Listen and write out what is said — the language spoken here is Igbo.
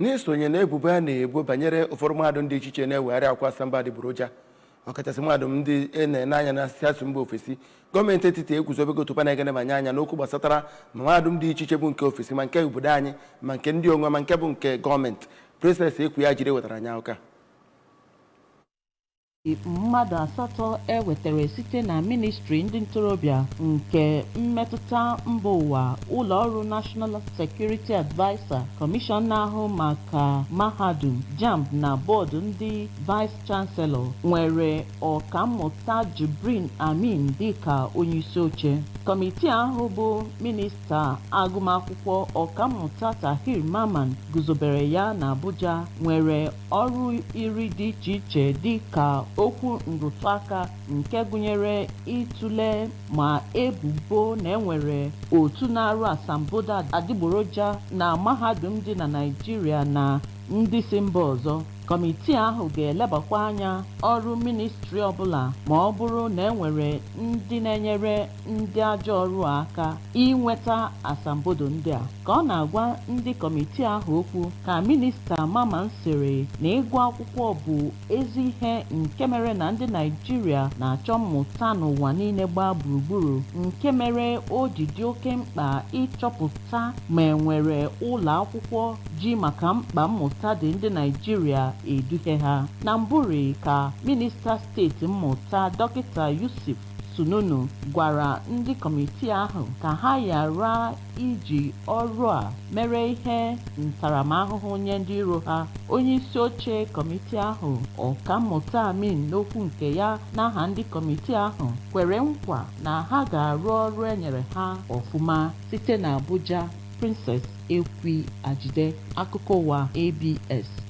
N'isonye na ebubo a na-ebo banyere ụfọdụ mahadum dị iche iche na-ewegharị akwa asamba adịgboroja ọkachasị mahadum ndị na-ene anya na siasụ mba ofesi gọọmenti etiti eguzobego otu na-egene manye anya n'okwu gbasatara ma mahadum dị iche iche bụ nke ofesi ma nke obodo anyị ma nke ndị onwe ma nke bụ nke gọọmenti Princess ekwu ya jiri wetara anya ụka mmadụ asatọ ewetara site na ministri ndị ntorobịa nke mmetụta mba ụwa ụlọ ọrụ National Security Advisor Commission na-ahụ maka mahadum JAMB na bọọdụ ndị Vice Chancellor nwere ọkammụta Jibrin Amin dịka onyeisi oche. Kọmitii ahụ bụ minista agụmakwụkwọ ọkammụta Tahir Maman guzobere ya na Abuja nwere ọrụ iri dị iche iche dịka okwu nrụtụ aka nke gụnyere ịtụle ma ebubo na enwere otu na-arụ asambodo adịgboroja na mahadum dị na Naịjirịa na ndị si mba ọzọ. Kọmitii ahụ ga-elebakwa anya ọrụ ministri ọbụla ma ọ bụrụ na enwere ndị na-enyere ndị ajọ ọrụ aka inweta asambodo ndị a. Ka ọ na-agwa ndị kọmitii ahụ okwu ka minista Maman sịrị na ịgụ akwụkwọ bụ ezi ihe nke mere na ndị Naịjirịa na-achọ mmụta n'ụwa niile gbaa gburugburu nke mere o ji dị oke mkpa ịchọpụta ma enwere ụlọ akwụkwọ ji maka mkpa mmụta dị ndị Naịjirịa eduhie ha. Na Mburi ka minista steeti mmụta Dọkịta Yusuf Sununu gwara ndị kọmitii ahụ ka ha ghara iji ọrụ a mere ihe ntaramahụhụ nye ndị iro ha. Onye isi oche kọmitii ahụ ọkammụta Amin n'okwu nke ya n'aha ndị kọmitii ahụ kwere nkwa na ha ga-arụ ọrụ enyere ha ọfụma. Site na Abuja, Princess Ekwi Ajide, akụkọ ụwa ABS.